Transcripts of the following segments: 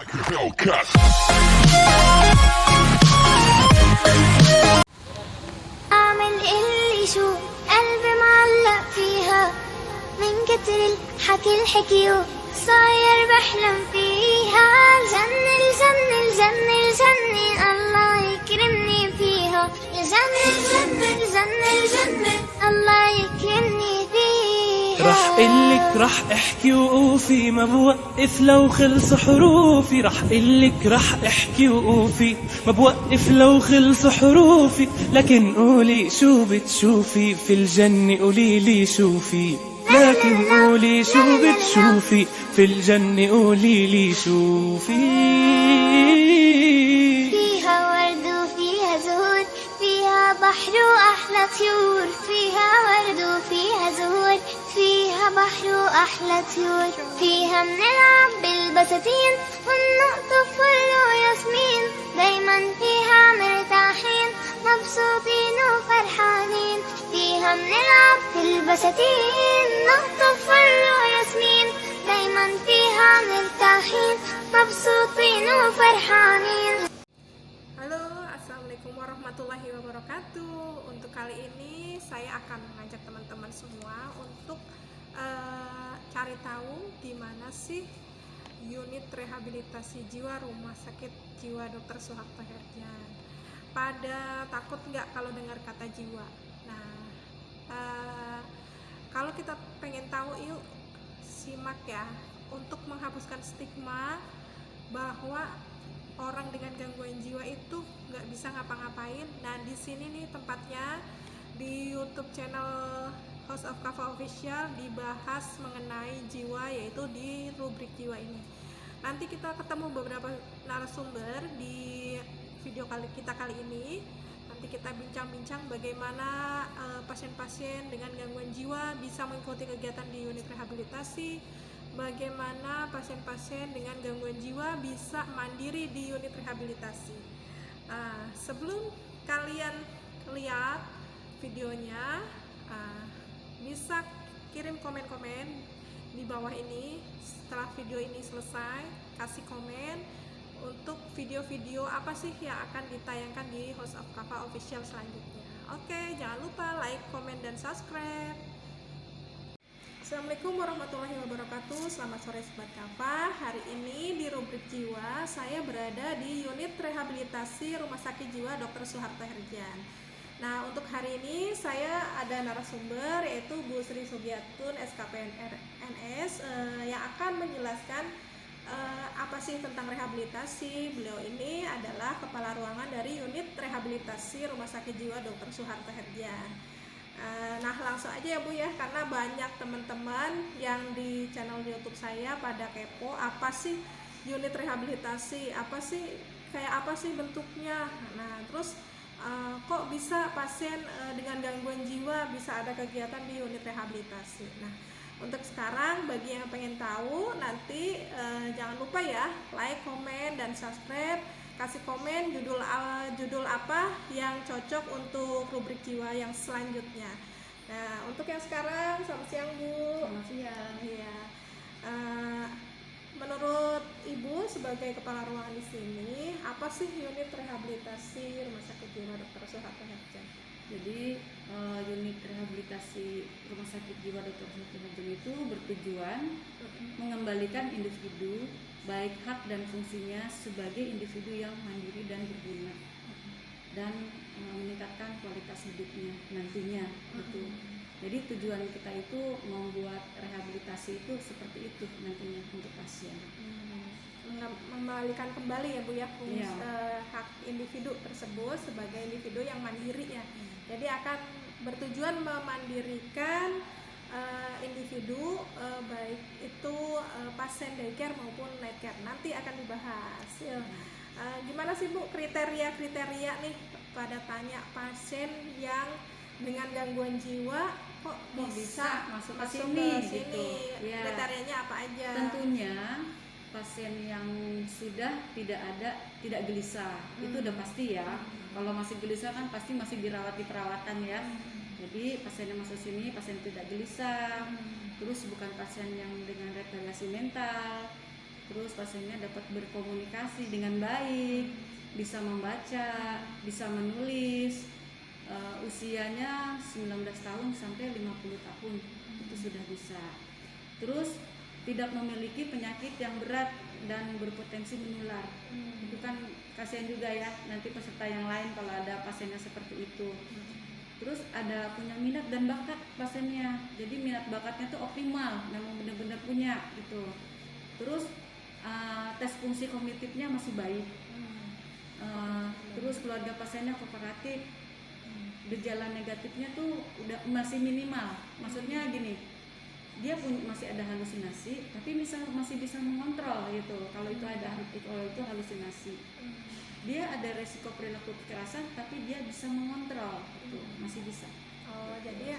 أعمل اللي شو قلبي معلق فيها من كتر الحكي الحكيو صاير بحلم فيها الجنة الجنة الجنة الجنة الله يكرمني فيها الجنة الجنة الجنة الجنة الله يكرمني فيها رح قلك رح احكي وقوفي ما بوقف لو خلص حروفي رح قلك رح احكي وقوفي ما بوقف لو خلص حروفي لكن قولي شو بتشوفي في الجنة قولي لي شوفي لكن قولي شو بتشوفي في الجنة قولي لي شوفي فيها ورد وفيها زهور فيها بحر وأحلى طيور فيها ورد وفيها زهور فيها بحر وأحلى طيور فيها بنلعب بالبساتين ونقطف ورد وياسمين دايما فيها مرتاحين مبسوطين وفرحانين فيها بنلعب بالبساتين نقطف ورد وياسمين دايما فيها مرتاحين مبسوطين وفرحانين. Halo, assalamualaikum warahmatullahi wabarakatuh. Untuk kali ini saya akan mengajak teman-teman semua untuk cari tahu di mana sih unit rehabilitasi jiwa Rumah Sakit Jiwa Dr. Suharto Herdian. Pada takut nggak kalau dengar kata jiwa? Nah, kalau kita pengen tahu, yuk simak ya, untuk menghapuskan stigma bahwa orang dengan gangguan jiwa itu nggak bisa ngapa-ngapain. Nah, di sini nih tempatnya di YouTube channel House of Kava Official dibahas mengenai jiwa, yaitu di rubrik jiwa ini. Nanti kita ketemu beberapa narasumber di video kita kali ini. Nanti kita bincang-bincang bagaimana pasien-pasien dengan gangguan jiwa bisa mengikuti kegiatan di unit rehabilitasi, bagaimana pasien-pasien dengan gangguan jiwa bisa mandiri di unit rehabilitasi. Sebelum kalian lihat videonya, bisa kirim komen-komen di bawah ini. Setelah video ini selesai, kasih komen untuk video-video apa sih yang akan ditayangkan di House of Kava Official selanjutnya. Oke, jangan lupa like, komen, dan subscribe. Assalamualaikum warahmatullahi wabarakatuh. Selamat sore Sobat Kava. Hari ini di rubrik jiwa saya berada di unit rehabilitasi Rumah Sakit Jiwa Dr. Suharto Herdian. Nah, untuk hari ini saya ada narasumber yaitu Bu Sri Sugiatun SKPNS yang akan menjelaskan apa sih tentang rehabilitasi. Beliau ini adalah kepala ruangan dari unit rehabilitasi Rumah Sakit Jiwa Dr. Suharto Herdian. Nah, langsung aja ya Bu ya, karena banyak teman-teman yang di channel YouTube saya pada kepo apa sih unit rehabilitasi, kayak apa sih bentuknya. Nah, terus kok bisa pasien dengan gangguan jiwa bisa ada kegiatan di unit rehabilitasi. Nah, untuk sekarang bagi yang pengen tahu, nanti jangan lupa ya like, komen, dan subscribe. Kasih komen judul apa yang cocok untuk rubrik jiwa yang selanjutnya. Nah, untuk yang sekarang, selamat siang Bu. Selamat siang. Ya, menurut Ibu sebagai kepala ruangan di sini, apa sih unit rehabilitasi Rumah Sakit Jiwa Dr. Suharto Herdian? Jadi unit rehabilitasi Rumah Sakit Jiwa Dr. Suharto Herdian itu bertujuan mengembalikan individu baik hak dan fungsinya sebagai individu yang mandiri dan berguna, dan meningkatkan kualitas hidupnya nantinya gitu. Jadi tujuan kita itu membuat rehabilitasi itu seperti itu nantinya untuk pasien. Mengembalikan kembali ya Bu ya fungsi, hak individu tersebut sebagai individu yang mandiri ya. Jadi akan bertujuan memandirikan individu baik itu pasien daycare maupun night care. Nanti akan dibahas. Gimana sih Bu kriteria nih pada tanya pasien yang dengan gangguan jiwa kok bisa masuk ke sini gitu. Ya, kriterianya apa aja? Tentunya pasien yang sudah tidak gelisah, itu udah pasti ya. Kalau masih gelisah kan pasti masih dirawat di perawatan ya. Jadi pasien yang masuk sini pasien tidak gelisah, terus bukan pasien yang dengan retardasi mental, terus pasiennya dapat berkomunikasi dengan baik, bisa membaca, bisa menulis. Usianya 19 tahun sampai 50 tahun itu sudah bisa. Terus tidak memiliki penyakit yang berat dan berpotensi menular. Itu kan kasihan juga ya nanti peserta yang lain kalau ada pasiennya seperti itu. Terus ada punya minat dan bakat pasiennya, jadi minat bakatnya tuh optimal, memang benar-benar punya gitu. Terus tes fungsi kognitifnya masih baik. Terus keluarga pasiennya kooperatif, gejala negatifnya tuh udah masih minimal. Maksudnya gini, dia masih ada halusinasi tapi masih bisa mengontrol gitu. Kalau itu halusinasi, dia ada resiko perilaku kekerasan tapi dia bisa mengontrol itu, masih bisa. Jadi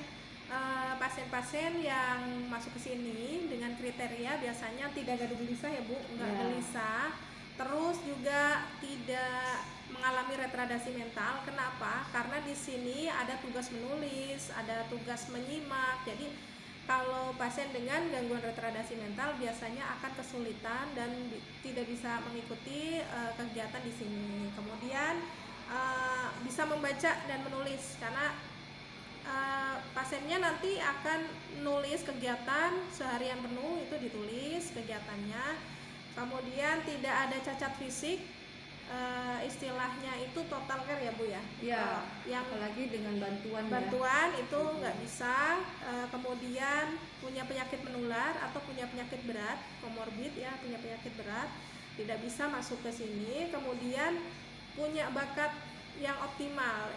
pasien-pasien yang masuk ke sini dengan kriteria biasanya tidak gaduh gelisah ya Bu, nggak gelisah, terus juga tidak mengalami retardasi mental. Kenapa? Karena di sini ada tugas menulis, ada tugas menyimak. Jadi kalau pasien dengan gangguan retardasi mental biasanya akan kesulitan dan tidak bisa mengikuti kegiatan di sini. Kemudian bisa membaca dan menulis karena pasiennya nanti akan nulis kegiatan seharian penuh, itu ditulis kegiatannya. Kemudian tidak ada cacat fisik, istilahnya itu total care ya Bu ya. Ya, yang apalagi dengan bantuan itu nggak bisa. Kemudian punya penyakit menular atau punya penyakit berat, komorbid ya, punya penyakit berat, tidak bisa masuk ke sini. Kemudian punya bakat yang optimal.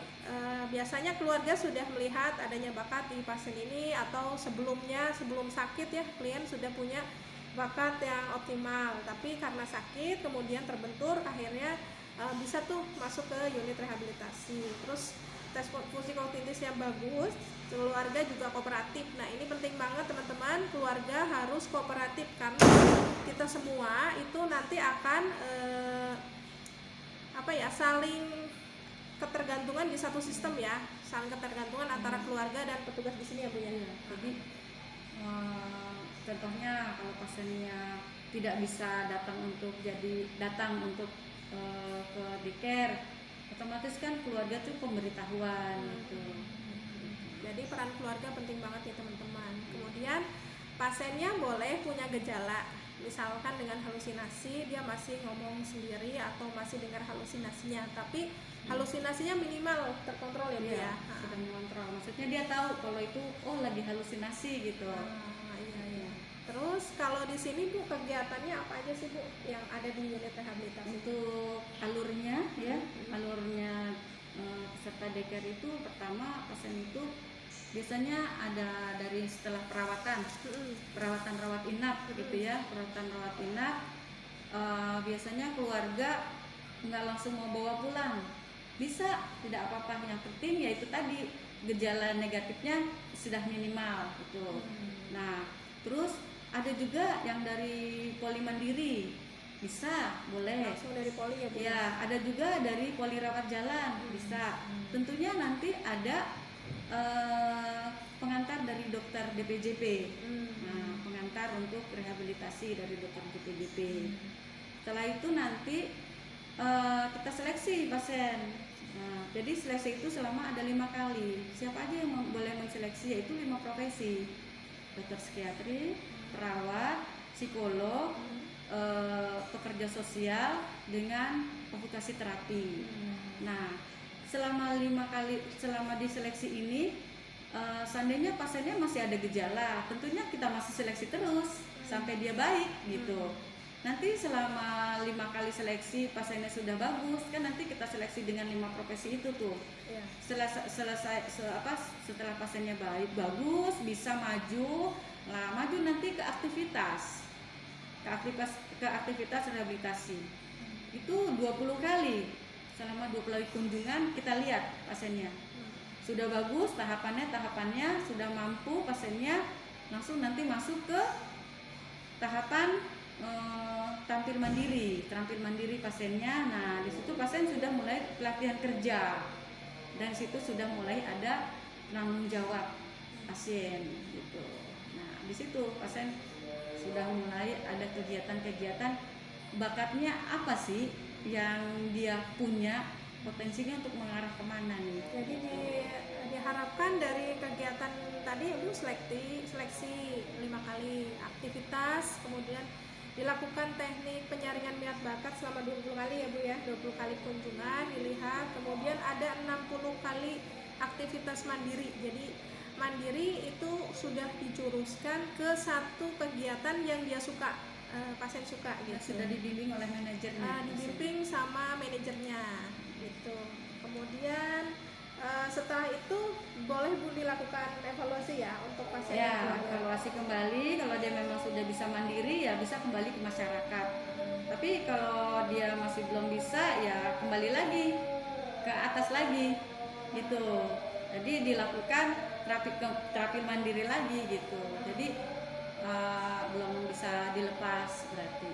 Biasanya keluarga sudah melihat adanya bakat di pasien ini, atau sebelum sakit ya, klien sudah punya bakat yang optimal, tapi karena sakit kemudian terbentur, akhirnya bisa tuh masuk ke unit rehabilitasi. Terus tes fungsi kognitif yang bagus, keluarga juga kooperatif. Nah ini penting banget teman-teman, keluarga harus kooperatif karena kita semua itu nanti akan saling ketergantungan di satu sistem ya, saling ketergantungan antara keluarga dan petugas di sini ya Bu ya. Jadi contohnya kalau pasiennya tidak bisa datang untuk ke daycare, otomatis kan keluarga tuh pemberitahuan gitu. Jadi peran keluarga penting banget ya teman-teman. Kemudian pasiennya boleh punya gejala, misalkan dengan halusinasi, dia masih ngomong sendiri atau masih dengar halusinasinya, tapi halusinasinya minimal terkontrol ya Bu ya. Sudah mengontrol, maksudnya dia tahu kalau itu lagi halusinasi gitu. Iya. Terus kalau di sini Bu kegiatannya apa aja sih Bu yang ada di unit rehabilitasi? Untuk alurnya peserta daycare itu, pertama pasien itu biasanya ada dari setelah perawatan rawat inap gitu ya, perawatan rawat inap, biasanya keluarga nggak langsung mau bawa pulang, bisa, tidak apa-apa, yang penting ya itu tadi gejala negatifnya sudah minimal gitu. Nah terus ada juga yang dari poli mandiri, bisa, boleh langsung dari poli ya Bu ya, ada juga dari poli rawat jalan, bisa. Tentunya nanti ada pengantar dari dokter DPJP. Nah, pengantar untuk rehabilitasi dari dokter DPJP. Setelah itu nanti kita seleksi pasien. Nah, jadi seleksi itu selama ada 5 kali. Siapa aja yang boleh menseleksi, yaitu 5 profesi: dokter psikiatri, perawat, psikolog, pekerja sosial dengan vokasi terapi. Nah, selama di seleksi ini, seandainya pasiennya masih ada gejala, tentunya kita masih seleksi terus sampai dia baik gitu. Nanti selama 5 kali seleksi pasiennya sudah bagus, kan nanti kita seleksi dengan 5 profesi itu tuh. Setelah pasiennya bagus, bisa maju. Nah, maju nanti ke aktivitas rehabilitasi. Itu 20 kali. Selama 20 kali kunjungan kita lihat pasiennya sudah bagus, tahapannya sudah mampu pasiennya, langsung nanti masuk ke tahapan terampil mandiri pasiennya. Nah di situ pasien sudah mulai pelatihan kerja, dan situ sudah mulai ada tanggung jawab pasien gitu. Nah di situ pasien sudah mulai ada kegiatan-kegiatan, bakatnya apa sih yang dia punya, potensinya untuk mengarah kemana nih. Jadi diharapkan dari kegiatan tadi Ibu seleksi 5 kali aktivitas, kemudian dilakukan teknik penyaringan minat bakat selama 20 kali ya Bu ya, 20 kali kunjungan dilihat, kemudian ada 60 kali aktivitas mandiri. Jadi mandiri itu sudah dijuruskan ke satu kegiatan yang dia suka, pasien suka gitu. Sudah dibimbing oleh manajernya. Dibimbing sama manajernya gitu. Kemudian setelah itu boleh Bu dilakukan evaluasi ya untuk pasien. Ya, evaluasi kembali, kalau dia memang sudah bisa mandiri ya bisa kembali ke masyarakat. Tapi kalau dia masih belum bisa ya kembali lagi ke atas lagi gitu. Jadi dilakukan terapi mandiri lagi gitu. Jadi belum bisa dilepas berarti.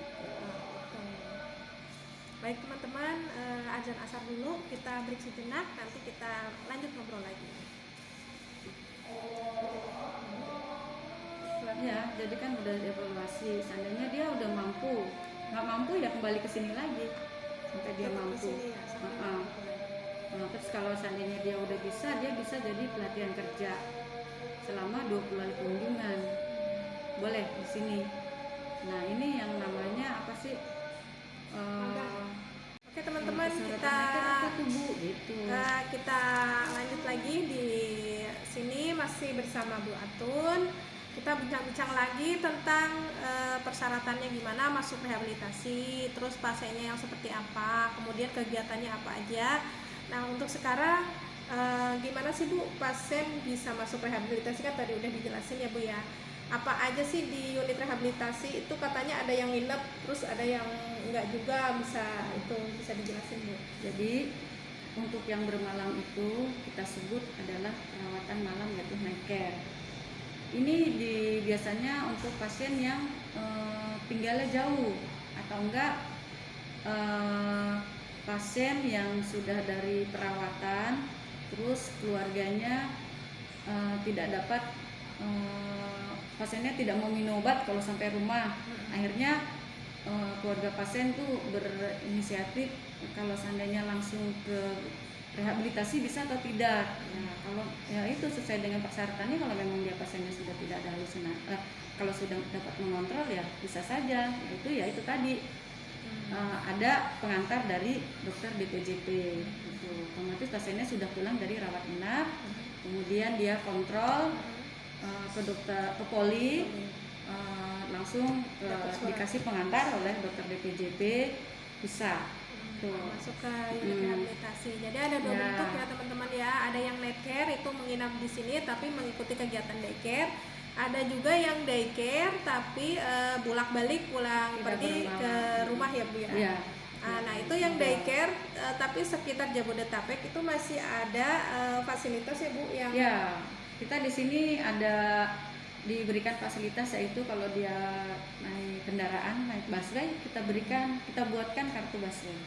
Baik teman-teman, azan asar dulu, kita break sejenak, nanti kita lanjut ngobrol lagi. Ya, jadi kan udah evaluasi, seandainya dia udah mampu, nggak mampu ya kembali ke sini lagi sampai dia mampu. Terus kalau seandainya dia udah bisa, dia bisa jadi pelatihan kerja selama 20 hari kunjungan, boleh di sini. Nah ini yang namanya apa sih? Oke teman-teman, kita lanjut lagi di sini masih bersama Bu Atun. Kita bincang-bincang lagi tentang persyaratannya gimana masuk rehabilitasi, terus pasiennya yang seperti apa, kemudian kegiatannya apa aja. Nah untuk sekarang gimana sih Bu pasien bisa masuk rehabilitasi, kan tadi udah dijelasin ya Bu ya. Apa aja sih di unit rehabilitasi itu, katanya ada yang nginep, terus ada yang enggak juga, bisa dijelasin Bu. Jadi untuk yang bermalam itu kita sebut adalah perawatan malam yaitu night care. Ini biasanya untuk pasien yang tinggalnya jauh atau enggak pasien yang sudah dari perawatan terus keluarganya tidak dapat, pasiennya tidak mau minum obat kalau sampai rumah. Akhirnya keluarga pasien tuh berinisiatif kalau seandainya langsung ke rehabilitasi bisa atau tidak. Nah, kalau ya itu sesuai dengan persyaratannya, kalau memang dia pasiennya sudah tidak ada halusinasi, kalau sudah dapat mengontrol ya bisa saja. Itu tadi ada pengantar dari dokter DPJP. Itu otomatis pasiennya sudah pulang dari rawat inap, kemudian dia kontrol ke dokter, ke poli, langsung dikasih pengantar oleh dokter DPJP, bisa masuk ke unit rehabilitasi. Jadi ada dua bentuk ya teman-teman ya. Ada yang night care itu menginap di sini tapi mengikuti kegiatan daycare. Ada juga yang daycare tapi bolak-balik pulang pergi ke rumah ya Bu ya. Ya. Nah itu yang daycare tapi sekitar Jabodetabek itu masih ada fasilitas ya Bu yang. Ya, kita di sini ada diberikan fasilitas, yaitu kalau dia naik kendaraan, naik busway, kita buatkan kartu busway.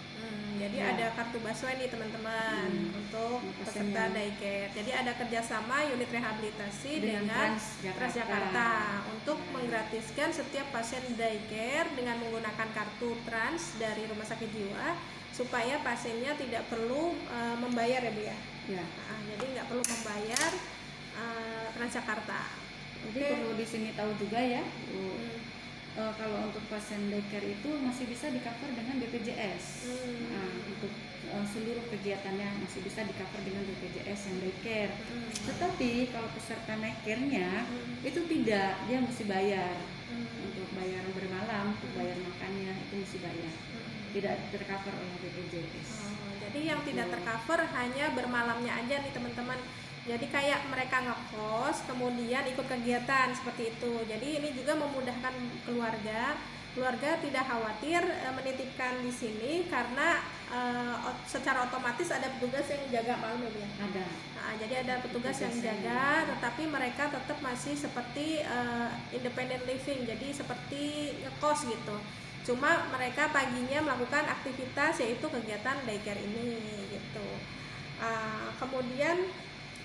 Jadi ada kartu busway nih teman-teman untuk peserta daycare. Jadi ada kerjasama unit rehabilitasi dengan Transjakarta untuk menggratiskan setiap pasien daycare dengan menggunakan kartu Trans dari Rumah Sakit Jiwa supaya pasiennya tidak perlu membayar ya Bu ya. Jadi nggak perlu membayar Transjakarta. Jadi perlu di sini tahu juga ya, kalau untuk pasien daycare itu masih bisa di-cover dengan BPJS. Untuk seluruh kegiatannya masih bisa di-cover dengan BPJS yang daycare. Tetapi kalau peserta night care-nya itu tidak, dia mesti bayar. Untuk bayar bermalam, untuk bayar makannya itu mesti bayar. Tidak tercover oleh BPJS. Jadi yang tidak tercover hanya bermalamnya aja nih teman-teman. Jadi kayak mereka ngekos kemudian ikut kegiatan seperti itu. Jadi ini juga memudahkan keluarga tidak khawatir menitipkan di sini karena secara otomatis ada petugas yang jaga malam ya. Ada. Jadi ada petugas yang jaga, tetapi mereka tetap masih seperti independent living. Jadi seperti ngekos gitu. Cuma mereka paginya melakukan aktivitas yaitu kegiatan daycare ini gitu. Kemudian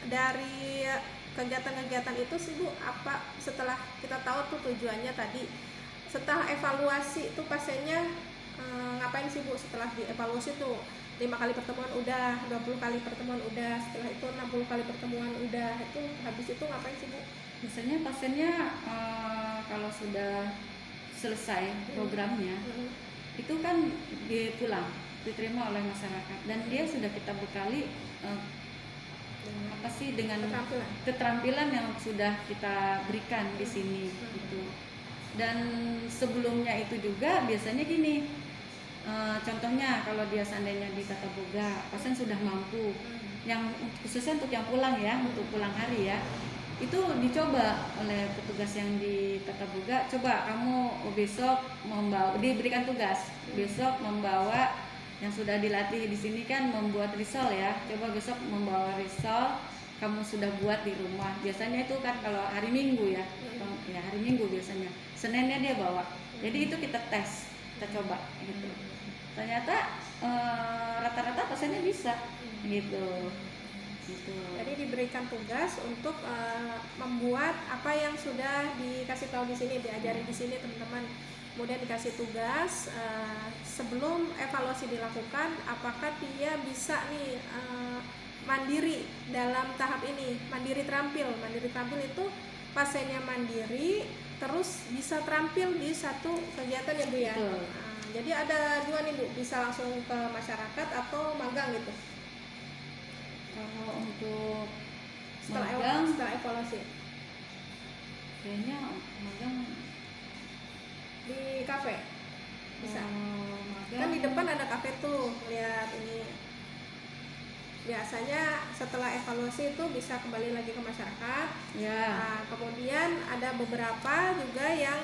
dari kegiatan-kegiatan itu sih Bu, apa setelah kita tahu tuh tujuannya tadi setelah evaluasi itu pasiennya ngapain sih Bu? Setelah dievaluasi tuh 5 kali pertemuan udah, 20 kali pertemuan udah, setelah itu 60 kali pertemuan udah, itu habis itu ngapain sih Bu? Biasanya pasiennya kalau sudah selesai programnya itu kan dia pulang, diterima oleh masyarakat dan dia sudah kita bekali dengan keterampilan yang sudah kita berikan di sini gitu. Dan sebelumnya itu juga biasanya gini, contohnya kalau dia seandainya di tata boga, pasien sudah mampu, yang khususnya untuk yang pulang ya, untuk pulang hari ya, itu dicoba oleh petugas yang di tata boga, coba kamu besok membawa, diberikan tugas besok membawa yang sudah dilatih di sini kan membuat risol ya, coba besok membawa risol kamu sudah buat di rumah. Biasanya itu kan kalau hari Minggu ya, ya hari Minggu biasanya, Seninnya dia bawa. Jadi itu kita tes, kita coba gitu. Ternyata rata-rata pasiennya bisa gitu. Jadi diberikan tugas untuk membuat apa yang sudah dikasih tahu di sini, diajari di sini teman-teman. Kemudian dikasih tugas sebelum evaluasi dilakukan, apakah dia bisa nih mandiri dalam tahap ini, mandiri terampil. Mandiri terampil itu pasiennya mandiri, terus bisa terampil di satu kegiatan ya Bu ya. Jadi ada dua nih Bu, bisa langsung ke masyarakat atau magang gitu. Kalau untuk setelah evaluasi kayaknya magang di kafe bisa. Magang Kan di depan ada kafe tuh, lihat ini. Biasanya setelah evaluasi itu bisa kembali lagi ke masyarakat. Ya. Nah, kemudian ada beberapa juga yang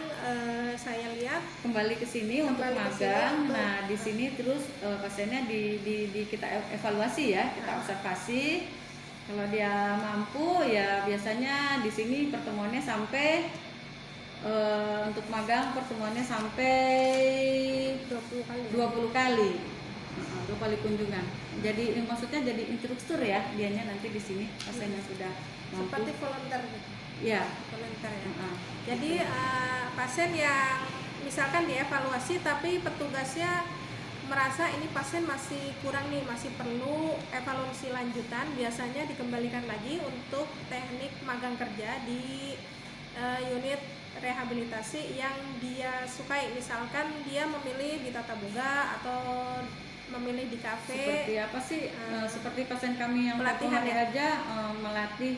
saya lihat kembali ke sini untuk magang. Nah, di sini terus pasiennya di kita evaluasi ya, kita observasi. Kalau dia mampu ya biasanya di sini pertemuannya sampai untuk magang pertemuannya sampai 20 kali. 2 kali kunjungan. Jadi maksudnya jadi instruktur ya, dianya nanti di sini pasiennya sudah mampu. Seperti volunteer gitu. Ya, volunteer ya. Jadi pasien yang misalkan dievaluasi tapi petugasnya merasa ini pasien masih kurang nih, masih perlu evaluasi lanjutan, biasanya dikembalikan lagi untuk teknik magang kerja di unit rehabilitasi yang dia sukai. Misalkan dia memilih di tata boga atau memilih di kafe. Seperti apa sih? Seperti pasien kami yang pelatihan hari aja melatih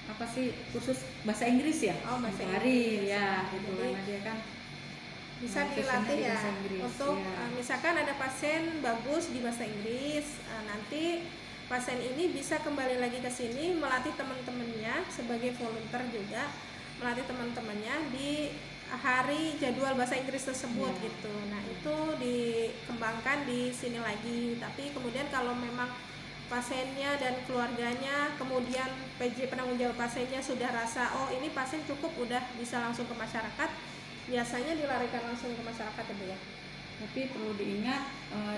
apa sih kursus bahasa Inggris ya? Oh, bahasa Inggris ya, gitu. Jadi, karena dia kan bisa dilatih ya untuk misalkan ada pasien bagus di bahasa Inggris, nanti pasien ini bisa kembali lagi ke sini melatih teman-temannya sebagai volunteer juga, melatih teman-temannya di hari jadwal bahasa Inggris tersebut gitu. Nah, itu dikembangkan di sini lagi. Tapi kemudian kalau memang pasiennya dan keluarganya, kemudian PJ penanggung jawab pasiennya sudah rasa oh ini pasien cukup, udah bisa langsung ke masyarakat, biasanya dilarikan langsung ke masyarakat ya Bu ya. Tapi perlu diingat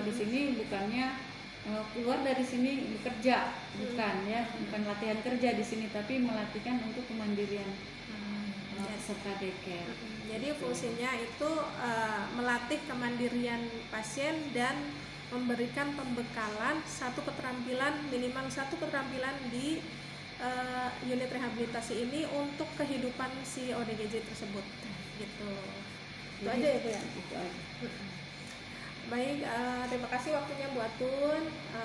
di sini bukannya keluar dari sini bekerja, bukan ya, bukan latihan kerja di sini, tapi melatihkan untuk kemandirian peserta deker. Jadi fungsinya itu melatih kemandirian pasien dan memberikan pembekalan minimal satu keterampilan di unit rehabilitasi ini untuk kehidupan si ODGJ tersebut gitu. Itu aja ya Bu ya. Itu aja. Baik, terima kasih waktunya Bu Atun.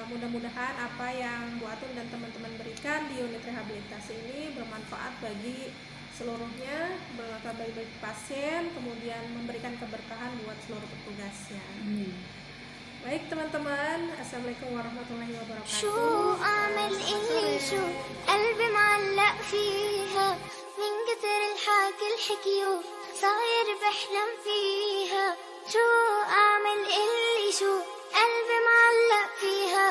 Mudah-mudahan apa yang Bu Atun dan teman-teman berikan di unit rehabilitasi ini bermanfaat bagi seluruhnya, bermanfaat bagi pasien, kemudian memberikan keberkahan buat seluruh petugasnya. Baik teman-teman, Assalamualaikum warahmatullahi wabarakatuh. شو أعمل اللي شو قلبي معلق فيها من كتر الحكي الحكيو صاير بحلم فيها. شو أعمل اللي شو قلبي معلق فيها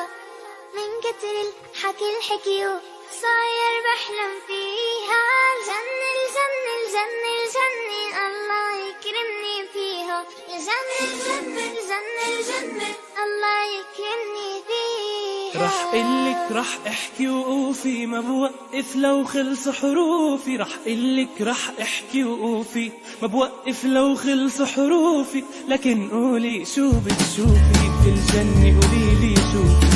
من كتر الحكي الحكيو صاير بحلم فيها. الجنة الجنة الجنة الجنة الله يكرمني فيها. الجنة الجنة الجنة الجنة الله يكرمني فيها. راح قلك راح احكي وقوفي ما بوقف لو خلص حروفي، راح قلك راح احكي وقوفي ما بوقف لو خلص حروفي، لكن قولي شو بتشوفي في الجنة، قوليلي شوفي